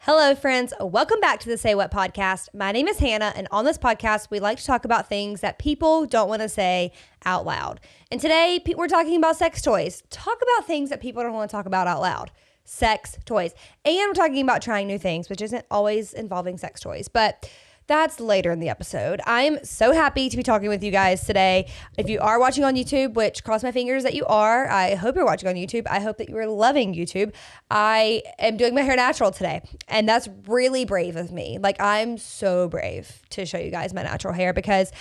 Hello, friends. Welcome back to the Say What podcast. My name is Hannah, and on this podcast, we like to talk about things that people don't want to say out loud. And today, we're talking about sex toys. Talk about things that people don't want to talk about out loud. Sex toys. And we're talking about trying new things, which isn't always involving sex toys, but that's later in the episode. I'm so happy to be talking with you guys today. If you are watching on YouTube, which cross my fingers that you are, I hope you're watching on YouTube. I hope that you are loving YouTube. I am doing my hair natural today, and that's really brave of me. Like, I'm so brave to show you guys my natural hair because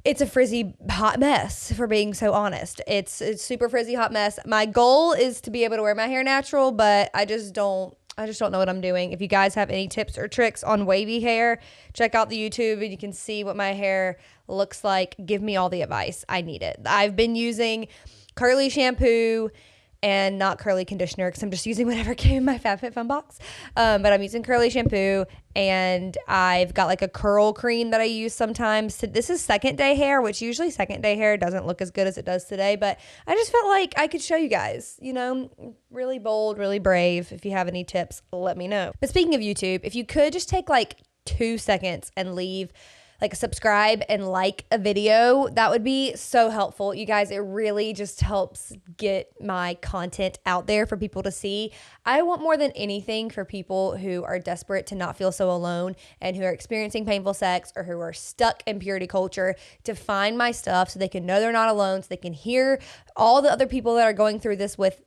it's a frizzy hot mess, if we're being so honest. It's a super frizzy hot mess. My goal is to be able to wear my hair natural, but I just don't know what I'm doing. If you guys have any tips or tricks on wavy hair, check out the YouTube and you can see what my hair looks like. Give me all the advice. I need it. I've been using curly shampoo and not curly conditioner because I'm just using whatever came in my FabFitFun box. But I'm using curly shampoo and I've got like a curl cream that I use sometimes. So this is second day hair, which usually second day hair doesn't look as good as it does today. But I just felt like I could show you guys, really bold, really brave. If you have any tips, let me know. But speaking of YouTube, if you could just take like 2 seconds and leave like subscribe and like a video, that would be so helpful. You guys, it really just helps get my content out there for people to see. I want more than anything for people who are desperate to not feel so alone and who are experiencing painful sex or who are stuck in purity culture to find my stuff so they can know they're not alone, so they can hear all the other people that are going through this with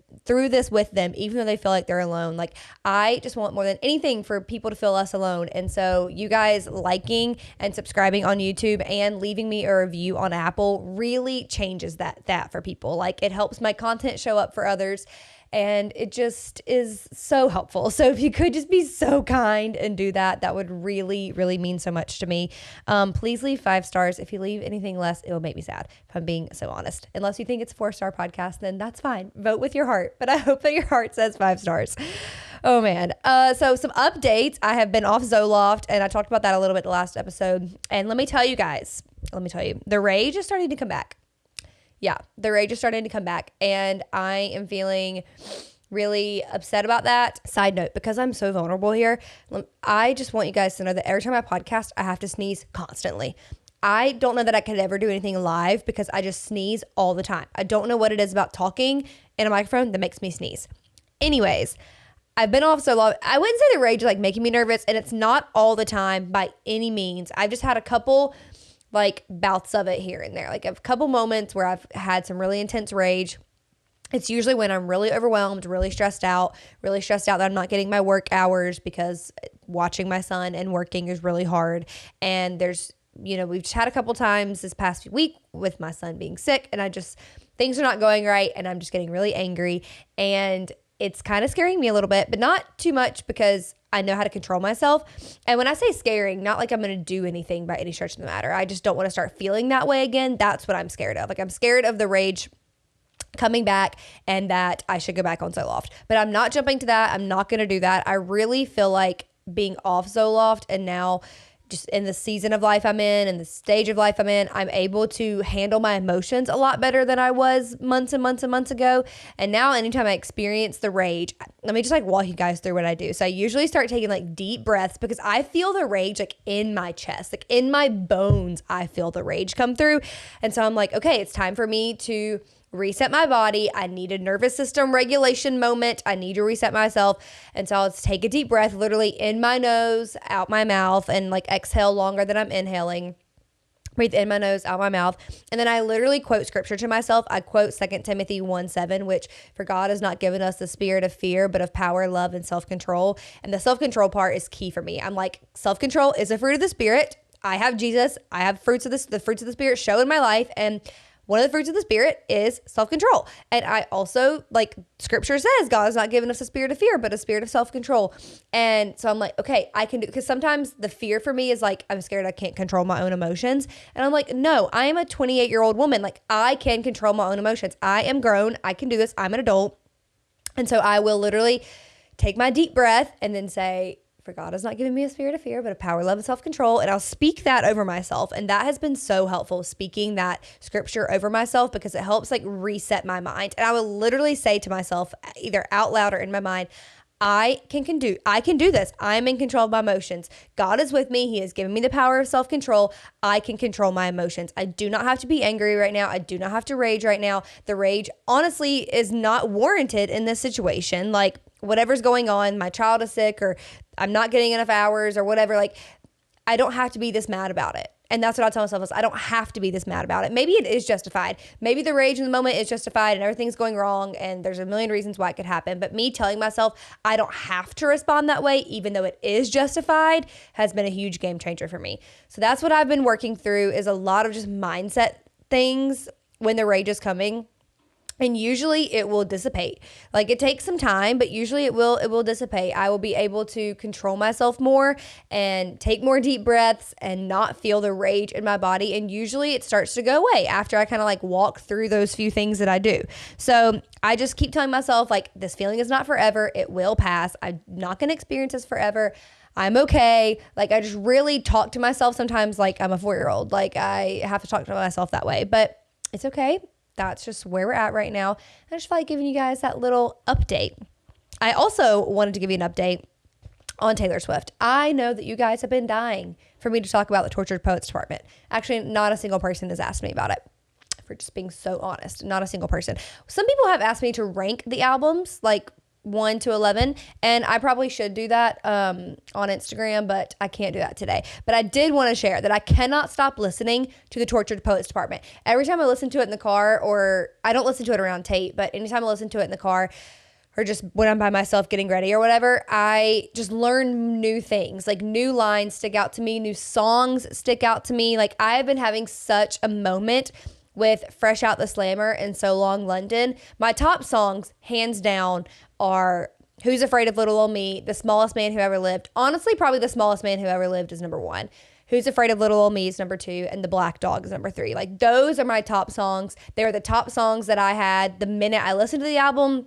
them, even though they feel like they're alone. Like, I just want more than anything for people to feel less alone. And so you guys liking and subscribing on YouTube and leaving me a review on Apple really changes that for people. Like, it helps my content show up for others. And it just is so helpful. So if you could just be so kind and do that, that would really, really mean so much to me. Please leave 5 stars. If you leave anything less, it will make me sad, if I'm being so honest. Unless you think it's a 4-star podcast, then that's fine. Vote with your heart. But I hope that your heart says 5 stars. Oh, man. So some updates. I have been off Zoloft, and I talked about that a little bit the last episode. And let me tell you, the rage is starting to come back. Yeah, the rage is starting to come back, and I am feeling really upset about that. Side note, because I'm so vulnerable here, I just want you guys to know that every time I podcast, I have to sneeze constantly. I don't know that I could ever do anything live because I just sneeze all the time. I don't know what it is about talking in a microphone that makes me sneeze. Anyways, I've been off so long. I wouldn't say the rage is like making me nervous, and it's not all the time by any means. I've just had a couple like bouts of it here and there, like a couple moments where I've had some really intense rage. It's usually when I'm really overwhelmed, really stressed out that I'm not getting my work hours because watching my son and working is really hard. And there's, we've just had a couple times this past week with my son being sick, and things are not going right, and I'm just getting really angry, and it's kind of scaring me a little bit, but not too much because I know how to control myself. And when I say scaring, not like I'm going to do anything by any stretch of the matter. I just don't want to start feeling that way again. That's what I'm scared of. Like, I'm scared of the rage coming back and that I should go back on Zoloft. But I'm not jumping to that. I'm not going to do that. I really feel like being off Zoloft and now just in the season of life I'm in and the stage of life I'm in, I'm able to handle my emotions a lot better than I was months and months and months ago. And now anytime I experience the rage, let me just like walk you guys through what I do. So I usually start taking like deep breaths because I feel the rage like in my chest, like in my bones, I feel the rage come through. And so I'm like, okay, it's time for me to reset my body. I need a nervous system regulation moment. I need to reset myself. And so I'll take a deep breath, literally in my nose, out my mouth, and like exhale longer than I'm inhaling. Breathe in my nose, out my mouth. And then I literally quote scripture to myself. I quote 2 Timothy 1:7, which for God has not given us the spirit of fear, but of power, love, and self-control. And the self-control part is key for me. I'm like, self-control is a fruit of the spirit. I have Jesus. I have the fruits of the spirit show in my life. And one of the fruits of the spirit is self-control. And I also, like scripture says, God has not given us a spirit of fear, but a spirit of self-control. And so I'm like, okay, I can do, because sometimes the fear for me is like, I'm scared I can't control my own emotions. And I'm like, no, I am a 28-year-old woman. Like, I can control my own emotions. I am grown. I can do this. I'm an adult. And so I will literally take my deep breath and then say, for God has not given me a spirit of fear, but of power, love, and self-control. And I'll speak that over myself. And that has been so helpful, speaking that scripture over myself, because it helps like reset my mind. And I will literally say to myself, either out loud or in my mind, I can do this. I'm in control of my emotions. God is with me. He has given me the power of self-control. I can control my emotions. I do not have to be angry right now. I do not have to rage right now. The rage honestly is not warranted in this situation. Like whatever's going on, my child is sick or I'm not getting enough hours or whatever, like I don't have to be this mad about it. And that's what I tell myself is I don't have to be this mad about it. Maybe it is justified. Maybe the rage in the moment is justified and everything's going wrong and there's a million reasons why it could happen. But me telling myself I don't have to respond that way, even though it is justified, has been a huge game changer for me. So that's what I've been working through is a lot of just mindset things when the rage is coming. And usually it will dissipate. Like it takes some time, but usually it will dissipate. I will be able to control myself more and take more deep breaths and not feel the rage in my body. And usually it starts to go away after I kind of like walk through those few things that I do. So I just keep telling myself like this feeling is not forever. It will pass. I'm not going to experience this forever. I'm okay. Like I just really talk to myself sometimes like I'm a 4-year-old. Like I have to talk to myself that way, but it's okay. That's just where we're at right now. I just felt like giving you guys that little update. I also wanted to give you an update on Taylor Swift. I know that you guys have been dying for me to talk about the Tortured Poets Department. Actually, not a single person has asked me about it, for just being so honest. Not a single person. Some people have asked me to rank the albums, like 1 to 11, and I probably should do that on Instagram, but I can't do that today. But I did want to share that I cannot stop listening to the Tortured Poets Department. Every time I listen to it in the car, or I don't listen to it around Tate, but anytime I listen to it in the car, or just when I'm by myself getting ready or whatever, I just learn new things. Like new lines stick out to me, new songs stick out to me. Like I've been having such a moment with Fresh Out the Slammer and So Long London. My top songs, hands down, are Who's Afraid of Little Old Me, The Smallest Man Who Ever Lived. Honestly, probably The Smallest Man Who Ever Lived is number 1. Who's Afraid of Little Old Me is number 2, and The Black Dog is number 3. Like those are my top songs. They are the top songs that I had the minute I listened to the album.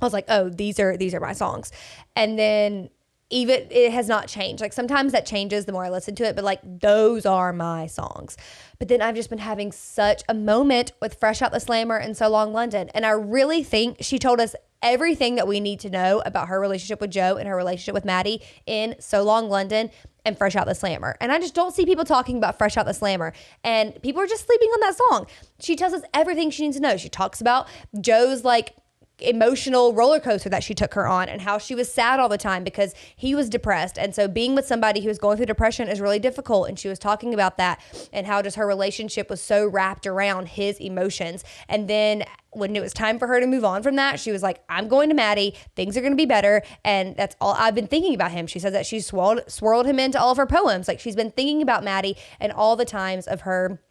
I was like, oh, these are my songs. And then even it has not changed. Like sometimes that changes the more I listen to it, but like those are my songs. But then I've just been having such a moment with Fresh Out the Slammer and So Long London. And I really think she told us everything that we need to know about her relationship with Joe and her relationship with Maddie in So Long London and Fresh Out the Slammer. And I just don't see people talking about Fresh Out the Slammer. And people are just sleeping on that song. She tells us everything she needs to know. She talks about Joe's like emotional roller coaster that she took her on and how she was sad all the time because he was depressed. And so being with somebody who was going through depression is really difficult. And she was talking about that and how just her relationship was so wrapped around his emotions. And then when it was time for her to move on from that, she was like, I'm going to Maddie. Things are going to be better. And that's all I've been thinking about him. She says that she swirled him into all of her poems. Like she's been thinking about Maddie and all the times of her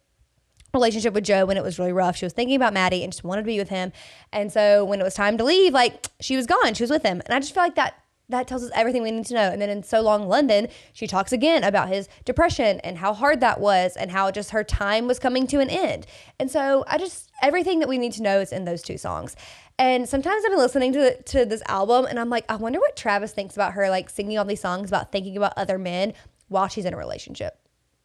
relationship with Joe when it was really rough. She was thinking about Maddie and just wanted to be with him. And so when it was time to leave, like she was gone. She was with him. And I just feel like that tells us everything we need to know. And then in So Long London, she talks again about his depression and how hard that was and how just her time was coming to an end. And so everything that we need to know is in those 2 songs. And sometimes I've been listening to this album and I'm like, I wonder what Travis thinks about her, like singing all these songs about thinking about other men while she's in a relationship.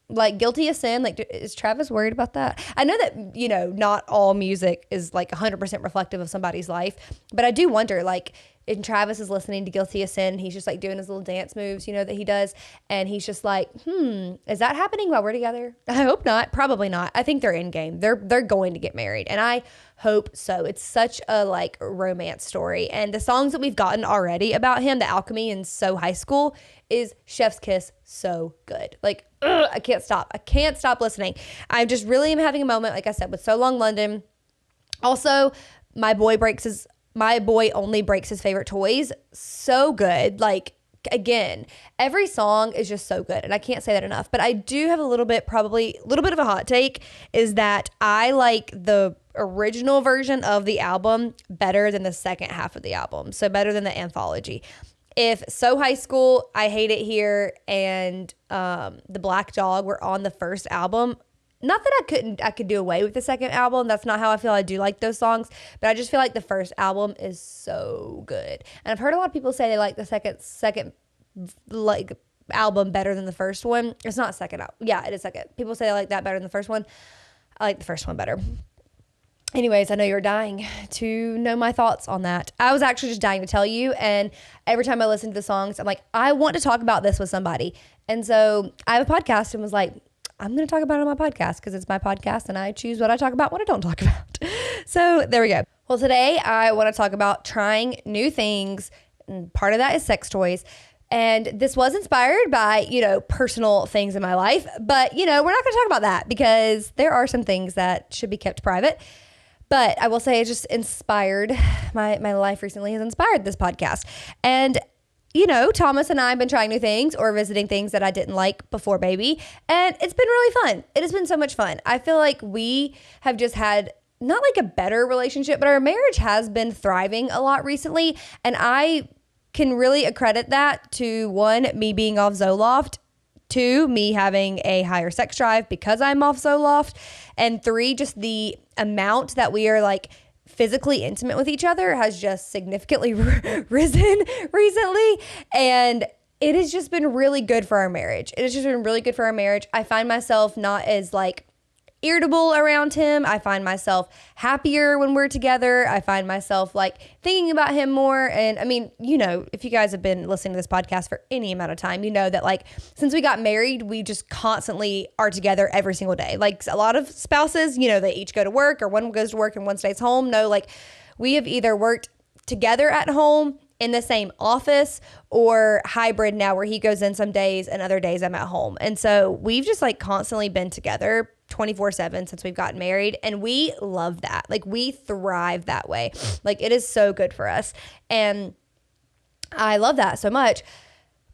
Like Guilty of Sin, like is Travis worried about that? I know that, not all music is like 100% reflective of somebody's life, but I do wonder, like, and Travis is listening to Guilty of Sin, he's just like doing his little dance moves, that he does, and he's just like, is that happening while we're together? I hope not. Probably not. I think they're in game. They're going to get married, and I hope so. It's such a like romance story, and the songs that we've gotten already about him, the Alchemy and So High School, is Chef's Kiss, so good. Like, I can't stop listening. I just really am having a moment, like I said, with So Long London. Also, My Boy Only Breaks His Favorite Toys. So good. Like, again, every song is just so good. And I can't say that enough. But I do have a little bit of a hot take is that I like the original version of the album better than the second half of the album. So better than the anthology. If So High School, I Hate It Here, and The Black Dog were on the first album, not that I could do away with the second album. That's not how I feel. I do like those songs, but I just feel like the first album is so good. And I've heard a lot of people say they like the second like album better than the first one. It's not second album. Yeah, it is second. People say they like that better than the first one. I like the first one better. Anyways, I know you're dying to know my thoughts on that. I was actually just dying to tell you. And every time I listen to the songs, I'm like, I want to talk about this with somebody. And so I have a podcast and was like, I'm going to talk about it on my podcast because it's my podcast and I choose what I talk about, what I don't talk about. So there we go. Well, today I want to talk about trying new things. And part of that is sex toys. And this was inspired by, personal things in my life. But, we're not going to talk about that because there are some things that should be kept private. But I will say it just inspired, my life recently has inspired this podcast. And, Thomas and I have been trying new things or visiting things that I didn't like before baby. And it's been really fun. It has been so much fun. I feel like we have just had not like a better relationship, but our marriage has been thriving a lot recently. And I can really accredit that to 1, me being off Zoloft, 2, me having a higher sex drive because I'm off Zoloft, and 3, just the amount that we are like physically intimate with each other has just significantly risen recently. And it has just been really good for our marriage. It has just been really good for our marriage. I find myself not as like irritable around him. I find myself happier when we're together. I find myself like thinking about him more. And I mean, if you guys have been listening to this podcast for any amount of time, you know that like since we got married, we just constantly are together every single day. Like a lot of spouses, they each go to work or one goes to work and one stays home. No, like we have either worked together at home in the same office or hybrid now where he goes in some days and other days I'm at home. And so we've just like constantly been together 24/7 since we've gotten married. And we love that. Like we thrive that way. Like it is so good for us. And I love that so much.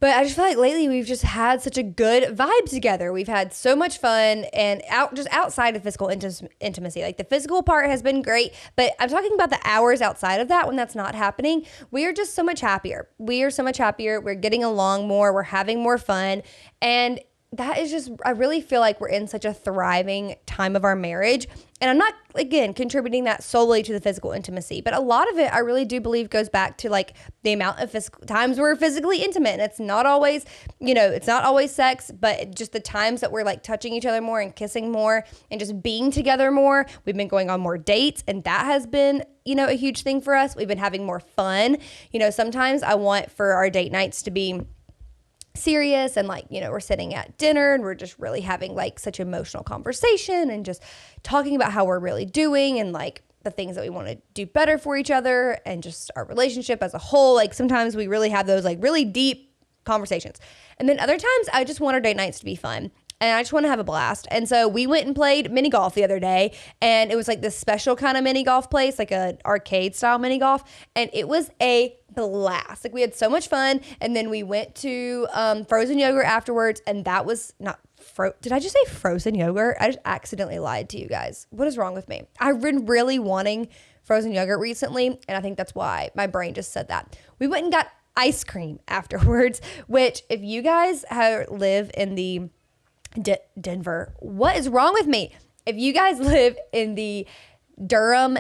But I just feel like lately we've just had such a good vibe together. We've had so much fun and just outside of physical intimacy. Like the physical part has been great, but I'm talking about the hours outside of that when that's not happening. We are just so much happier. We are so much happier. We're getting along more. We're having more fun. And that is just, I really feel like we're in such a thriving time of our marriage. And I'm not, again, contributing that solely to the physical intimacy, but a lot of it I really do believe goes back to like the amount of physical times we're physically intimate. And it's not always, it's not always sex, but just the times that we're like touching each other more and kissing more and just being together more. We've been going on more dates and that has been, a huge thing for us. We've been having more fun. Sometimes I want for our date nights to be serious and like, we're sitting at dinner and we're just really having like such emotional conversation and just talking about how we're really doing and like the things that we want to do better for each other and just our relationship as a whole. Like sometimes we really have those like really deep conversations. And then other times I just want our date nights to be fun. And I just want to have a blast. And so we went and played mini golf the other day. And it was like this special kind of mini golf place, like an arcade style mini golf. And it was a blast. Like we had so much fun. And then we went to frozen yogurt afterwards. And that was not did I just say frozen yogurt? I just accidentally lied to you guys. What is wrong with me? I've been really wanting frozen yogurt recently. And I think that's why my brain just said that. We went and got ice cream afterwards, which if you guys live in the Denver, what is wrong with me? If you guys live in the Durham,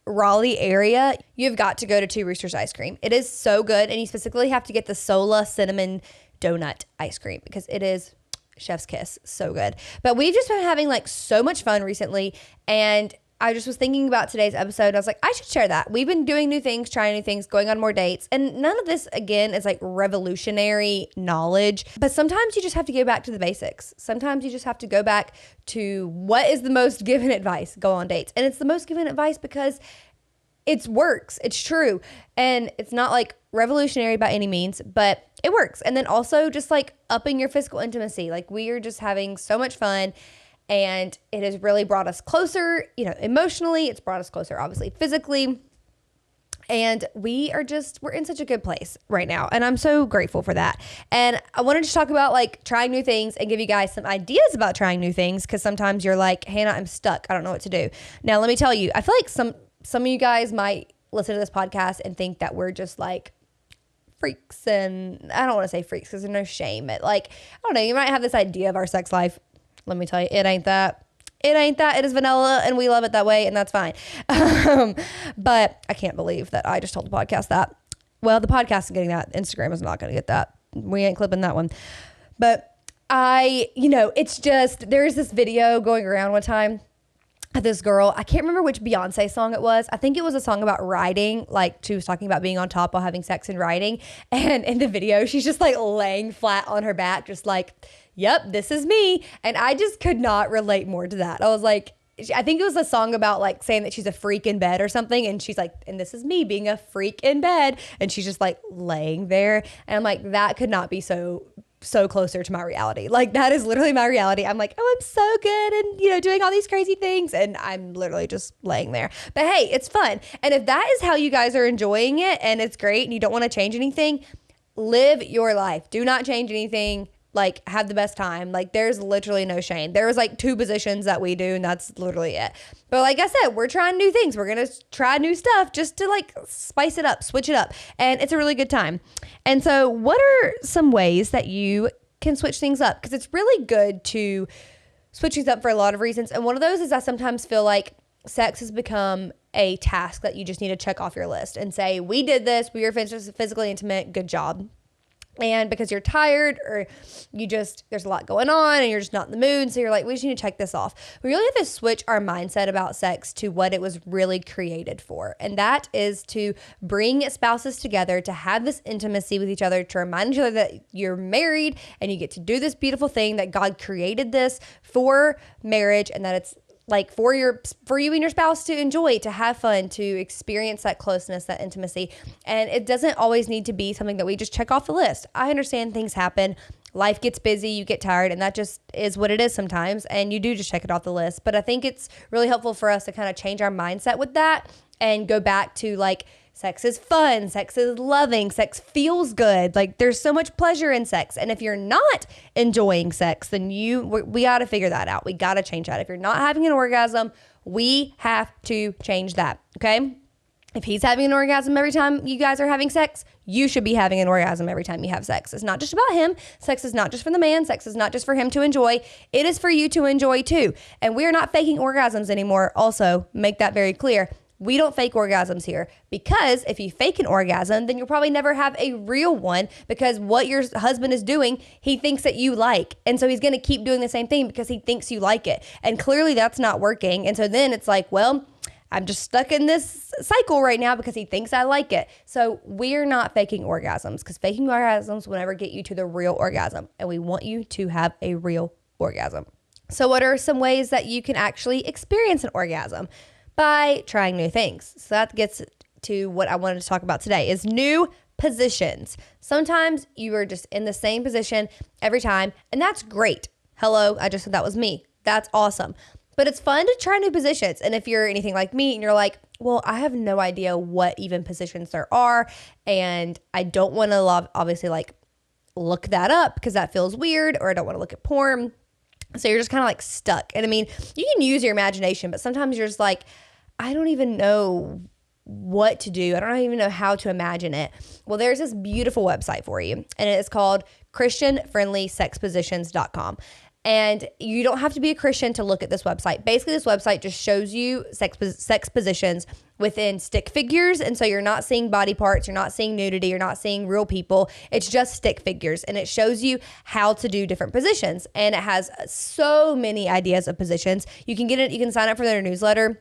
Raleigh area, you've got to go to Two Roosters Ice Cream. It is so good. And you specifically have to get the Sola cinnamon donut ice cream because it is chef's kiss. So good. But we've just been having like so much fun recently. And I just was thinking about today's episode. I was like, I should share that. We've been doing new things, trying new things, going on more dates. And none of this, again, is like revolutionary knowledge. But sometimes you just have to go back to the basics. Sometimes you just have to go back to what is the most given advice, go on dates. And it's the most given advice because it works. It's true. And it's not like revolutionary by any means, but it works. And then also just like upping your physical intimacy. Like we are just having so much fun. And it has really brought us closer, emotionally. It's brought us closer, obviously, physically. And we're in such a good place right now. And I'm so grateful for that. And I wanted to talk about like trying new things and give you guys some ideas about trying new things. Because sometimes you're like, Hannah, I'm stuck. I don't know what to do. Now, let me tell you, I feel like some of you guys might listen to this podcast and think that we're just like freaks. And I don't want to say freaks because there's no shame. But like, I don't know, you might have this idea of our sex life. Let me tell you, it ain't that. It ain't that. It is vanilla, and we love it that way, and that's fine. But I can't believe that I just told the podcast that. Well, the podcast is getting that. Instagram is not going to get that. We ain't clipping that one. But it's just, there's this video going around one time, this girl, I can't remember which Beyonce song it was. I think it was a song about riding. Like she was talking about being on top while having sex and riding. And in the video, she's just like laying flat on her back, just like, yep, this is me. And I just could not relate more to that. I was like, I think it was a song about like saying that she's a freak in bed or something. And she's like, and this is me being a freak in bed. And she's just like laying there. And I'm like, that could not be so closer to my reality. Like that is literally my reality. I'm like, oh, I'm so good and doing all these crazy things, and I'm literally just laying there. But hey, it's fun. And if that is how you guys are enjoying it and it's great and you don't want to change anything, live your life. Do not change anything. Like have the best time. Like there's literally no shame. There was like 2 positions that we do and that's literally it. But like I said, we're trying new things. We're going to try new stuff just to like spice it up, switch it up. And it's a really good time. And so what are some ways that you can switch things up? Because it's really good to switch things up for a lot of reasons. And one of those is I sometimes feel like sex has become a task that you just need to check off your list and say, we did this, we were physically intimate, good job. And because you're tired or there's a lot going on and you're just not in the mood. So you're like, we just need to check this off. We really have to switch our mindset about sex to what it was really created for. And that is to bring spouses together, to have this intimacy with each other, to remind each other that you're married and you get to do this beautiful thing, that God created this for marriage, and that it's like for you and your spouse to enjoy, to have fun, to experience that closeness, that intimacy. And it doesn't always need to be something that we just check off the list. I understand things happen. Life gets busy, you get tired, and that just is what it is sometimes. And you do just check it off the list. But I think it's really helpful for us to kind of change our mindset with that and go back to like, sex is fun, sex is loving, sex feels good. Like there's so much pleasure in sex. And if you're not enjoying sex, then we got to figure that out. We got to change that. If you're not having an orgasm, we have to change that. Okay. If he's having an orgasm every time you guys are having sex, you should be having an orgasm every time you have sex. It's not just about him. Sex is not just for the man. Sex is not just for him to enjoy. It is for you to enjoy too. And we're not faking orgasms anymore. Also, make that very clear. We don't fake orgasms here, because if you fake an orgasm, then you'll probably never have a real one, because what your husband is doing, he thinks that you like. And so he's going to keep doing the same thing because he thinks you like it. And clearly that's not working. And so then it's like, well, I'm just stuck in this cycle right now because he thinks I like it. So we're not faking orgasms, because faking orgasms will never get you to the real orgasm. And we want you to have a real orgasm. So what are some ways that you can actually experience an orgasm? By trying new things. So that gets to what I wanted to talk about today, is new positions. Sometimes you are just in the same position every time, and that's great. Hello, I just said that was me. That's awesome. But it's fun to try new positions. And if you're anything like me and you're like, well, I have no idea what even positions there are, and I don't want to obviously like look that up because that feels weird, or I don't want to look at porn. So you're just kind of like stuck. And I mean, you can use your imagination, but sometimes you're just like, I don't even know what to do. I don't even know how to imagine it. Well, there's this beautiful website for you, and it's called ChristianFriendlySexPositions.com. And you don't have to be a Christian to look at this website. Basically, this website just shows you sex positions within stick figures. And so you're not seeing body parts, you're not seeing nudity, you're not seeing real people. It's just stick figures. And it shows you how to do different positions. And it has so many ideas of positions. You can get it, you can sign up for their newsletter.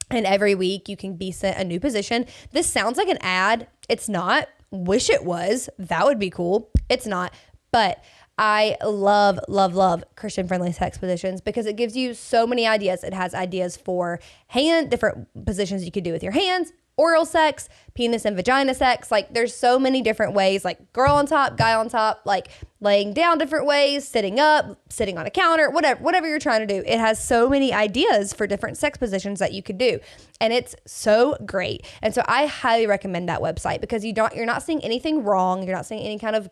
And every week you can be sent a new position. This sounds like an ad. It's not. Wish it was. That would be cool. It's not. But I love, love, love Christian friendly sex positions because it gives you so many ideas. It has ideas for different positions you could do with your hands, oral sex, penis and vagina sex. Like there's so many different ways, like girl on top, guy on top, like laying down different ways, sitting up, sitting on a counter, whatever you're trying to do. It has so many ideas for different sex positions that you could do. And it's so great. And so I highly recommend that website because you're not seeing anything wrong. You're not seeing any kind of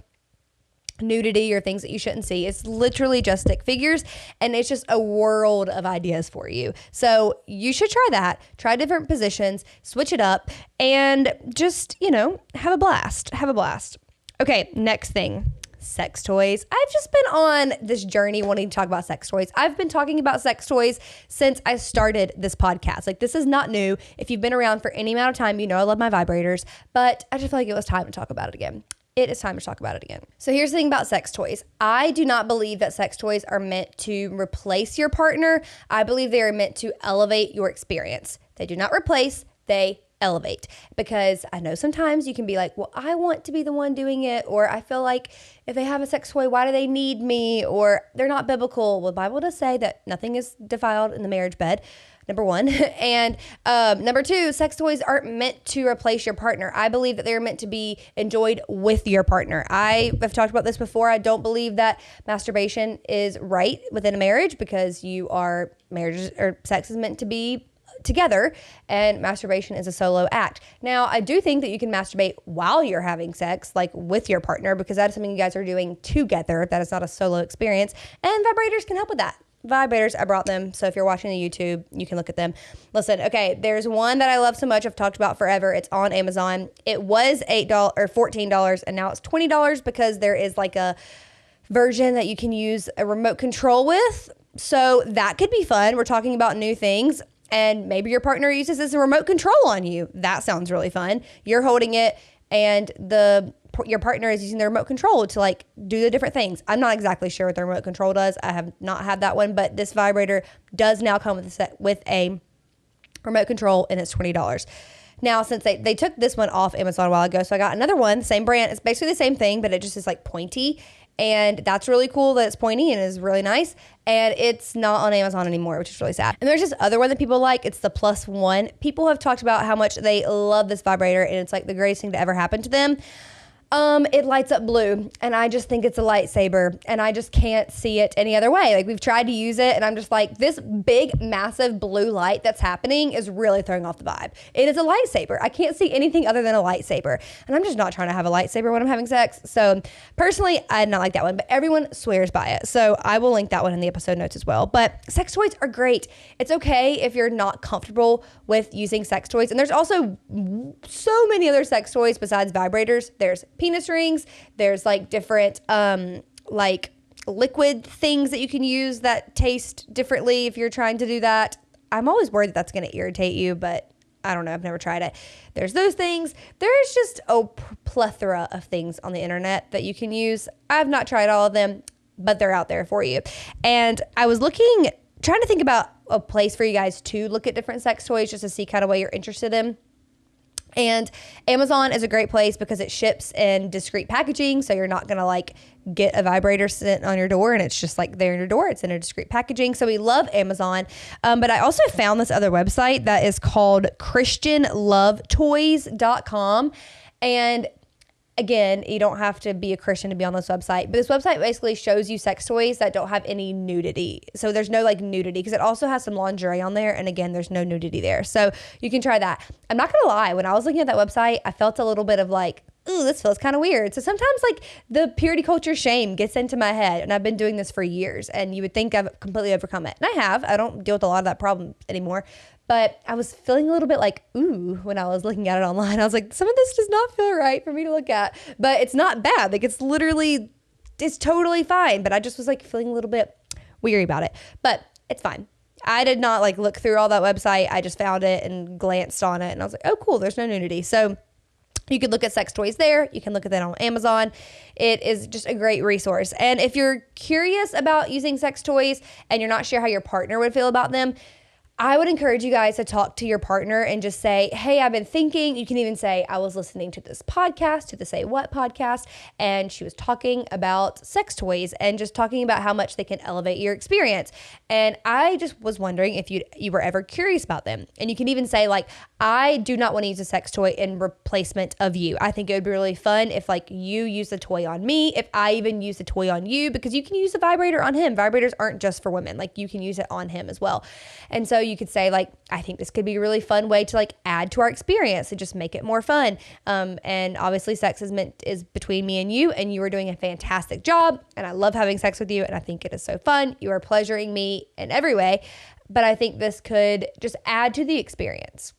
nudity or things that you shouldn't see. It's literally just stick figures, and it's just a world of ideas for you. So you should try that. Try different positions, switch it up, and just, have a blast. Have a blast. Okay, next thing. Sex toys. I've just been on this journey wanting to talk about sex toys. I've been talking about sex toys since I started this podcast. Like, this is not new. If you've been around for any amount of time, you know I love my vibrators, but I just feel like it was time to talk about it again. it is time to talk about it again. So here's the thing about sex toys. I do not believe that sex toys are meant to replace your partner. I believe they are meant to elevate your experience. They do not replace, they elevate. Because I know sometimes you can be like, well, I want to be the one doing it, or I feel like if they have a sex toy, why do they need me? Or they're not biblical. Well, the Bible does say that nothing is defiled in the marriage bed. Number one. And number two, sex toys aren't meant to replace your partner. I believe that they're meant to be enjoyed with your partner. I have talked about this before. I don't believe that masturbation is right within a marriage, because marriage or sex is meant to be together, and masturbation is a solo act. Now, I do think that you can masturbate while you're having sex, like with your partner, because that is something you guys are doing together. That is not a solo experience, and vibrators can help with that. Vibrators, I brought them, so if you're watching the YouTube, you can look at them. Listen, okay, there's one that I love so much, I've talked about forever. It's on Amazon. It was $8 or $14, and now it's $20 because there is like a version that you can use a remote control with. So that could be fun. We're talking about new things, and maybe your partner uses this as a remote control on you. That sounds really fun. You're holding it, and your partner is using the remote control to like do the different things. I'm not exactly sure what the remote control does. I have not had that one, but this vibrator does now come with a remote control, and it's $20. Now, since they took this one off Amazon a while ago, so I got another one, same brand. It's basically the same thing, but it just is like pointy. And that's really cool that it's pointy and is really nice. And it's not on Amazon anymore, which is really sad. And there's this other one that people like. It's the +1. People have talked about how much they love this vibrator, and it's like the greatest thing to ever happen to them. It lights up blue, and I just think it's a lightsaber, and I just can't see it any other way. Like, we've tried to use it, and I'm just like, this big, massive blue light that's happening is really throwing off the vibe. It is a lightsaber. I can't see anything other than a lightsaber, and I'm just not trying to have a lightsaber when I'm having sex. So personally, I did not like that one, but everyone swears by it. So I will link that one in the episode notes as well. But sex toys are great. It's okay if you're not comfortable with using sex toys. And there's also so many other sex toys besides vibrators. There's penis rings. There's like different like liquid things that you can use that taste differently if you're trying to do that. I'm always worried that that's going to irritate you, but I don't know. I've never tried it. There's those things. There's just a plethora of things on the internet that you can use. I've not tried all of them, but they're out there for you. And I was trying to think about a place for you guys to look at different sex toys just to see kind of what you're interested in. And Amazon is a great place because it ships in discreet packaging. So you're not going to like get a vibrator sent on your door and it's just like there in your door. It's in a discreet packaging. So we love Amazon. But I also found this other website that is called ChristianLoveToys.com. And again, you don't have to be a Christian to be on this website, but this website basically shows you sex toys that don't have any nudity. So there's no like nudity, because it also has some lingerie on there. And again, there's no nudity there. So you can try that. I'm not going to lie. When I was looking at that website, I felt a little bit of like, ooh, this feels kind of weird. So sometimes like the purity culture shame gets into my head, and I've been doing this for years, and you would think I've completely overcome it. And I have. I don't deal with a lot of that problem anymore. But I was feeling a little bit like, ooh, when I was looking at it online. I was like, some of this does not feel right for me to look at. But it's not bad. Like, it's totally fine. But I just was like feeling a little bit weary about it. But it's fine. I did not like look through all that website. I just found it and glanced on it. And I was like, oh, cool, there's no nudity. So you could look at sex toys there. You can look at that on Amazon. It is just a great resource. And if you're curious about using sex toys and you're not sure how your partner would feel about them, I would encourage you guys to talk to your partner and just say, hey, I've been thinking. You can even say, I was listening to this podcast, to the Say What podcast, and she was talking about sex toys and just talking about how much they can elevate your experience. And I just was wondering if you were ever curious about them. And you can even say, like, I do not want to use a sex toy in replacement of you. I think it would be really fun if like you use the toy on me, if I even use the toy on you, because you can use the vibrator on him. Vibrators aren't just for women. Like, you can use it on him as well. And so you could say, like, I think this could be a really fun way to like add to our experience and just make it more fun. And obviously sex is between me and you are doing a fantastic job. And I love having sex with you. And I think it is so fun. You are pleasuring me in every way. But I think this could just add to the experience.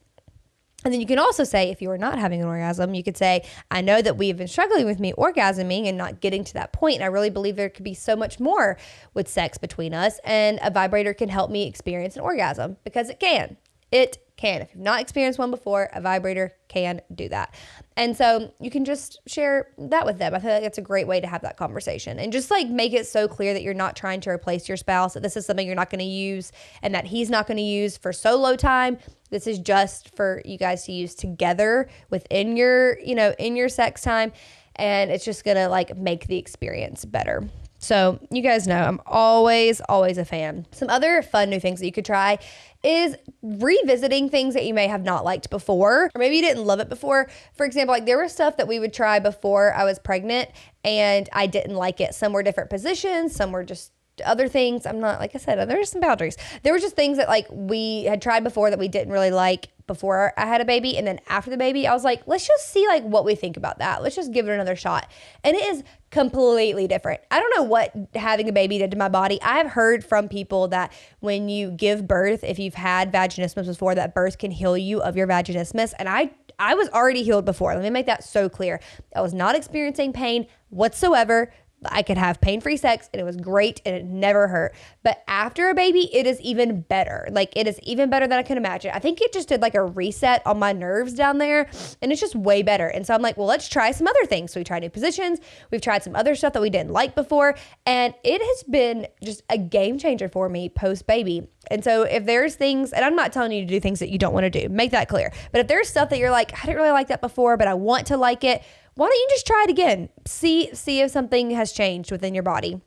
And then you can also say, if you are not having an orgasm, you could say, I know that we've been struggling with me orgasming and not getting to that point. And I really believe there could be so much more with sex between us. And a vibrator can help me experience an orgasm, because it can. It can. If you've not experienced one before, a vibrator can do that. And so you can just share that with them. I feel like it's a great way to have that conversation and just like make it so clear that you're not trying to replace your spouse, that this is something you're not going to use and that he's not going to use for solo time. This is just for you guys to use together within your, in your sex time. And it's just going to like make the experience better. So you guys know I'm always a fan. Some other fun new things that you could try is revisiting things that you may have not liked before, or maybe you didn't love it before. For example, like there was stuff that we would try before I was pregnant and I didn't like it. Some were different positions, some were just other things. I'm not, like I said, there's some boundaries. There were just things that like we had tried before that we didn't really like before I had a baby. And then after the baby, I was like, let's just see like what we think about that. Let's just give it another shot. And it is completely different. I don't know what having a baby did to my body. I've heard from people that when you give birth, if you've had vaginismus before, that birth can heal you of your vaginismus. And I was already healed before. Let me make that so clear. I was not experiencing pain whatsoever. I could have pain-free sex and it was great and it never hurt. But after a baby, it is even better. Like it is even better than I could imagine. I think it just did like a reset on my nerves down there and it's just way better. And so I'm like, well, let's try some other things. So we tried new positions. We've tried some other stuff that we didn't like before. And it has been just a game changer for me post-baby. And so if there's things, and I'm not telling you to do things that you don't want to do, make that clear. But if there's stuff that you're like, I didn't really like that before, but I want to like it, why don't you just try it again? See if something has changed within your body.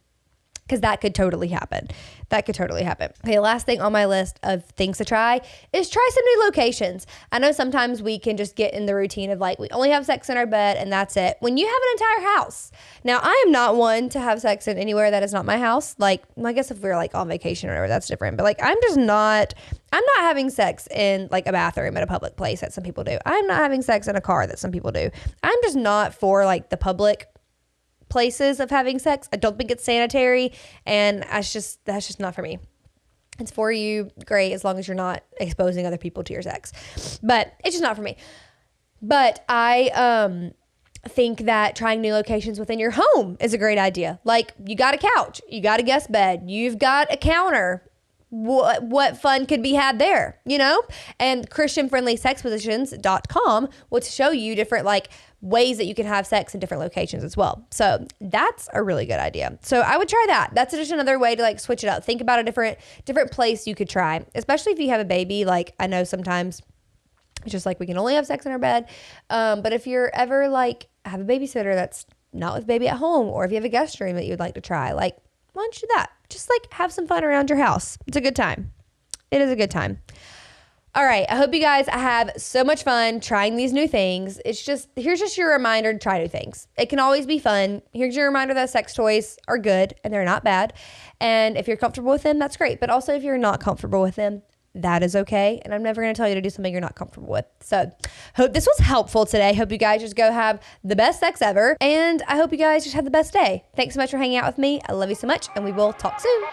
Because that could totally happen. Okay, last thing on my list of things to try is try some new locations. I know sometimes we can just get in the routine of like, we only have sex in our bed and that's it. When you have an entire house. Now, I am not one to have sex in anywhere that is not my house. Like, I guess if we were like on vacation or whatever, that's different. But like, I'm not having sex in like a bathroom at a public place that some people do. I'm not having sex in a car that some people do. I'm just not for like the public places of having sex. I don't think it's sanitary and that's just not for me. It's for you, great, as long as you're not exposing other people to your sex. But it's just not for me. But I think that trying new locations within your home is a great idea. Like you got a couch, you got a guest bed, you've got a counter. What fun could be had there, And ChristianFriendlySexPositions.com will show you different like ways that you can have sex in different locations as well. So that's a really good idea. So I would try that. That's just another way to like switch it up. Think about a different place you could try, especially if you have a baby. Like I know sometimes it's just like we can only have sex in our bed. But if you're ever like have a babysitter that's not with baby at home, or if you have a guest room that you would like to try, like why don't you do that? Just like have some fun around your house. It's a good time. It is a good time. All right. I hope you guys have so much fun trying these new things. Here's just your reminder to try new things. It can always be fun. Here's your reminder that sex toys are good and they're not bad. And if you're comfortable with them, that's great. But also if you're not comfortable with them, that is okay. And I'm never going to tell you to do something you're not comfortable with. So hope this was helpful today. Hope you guys just go have the best sex ever. And I hope you guys just have the best day. Thanks so much for hanging out with me. I love you so much and we will talk soon.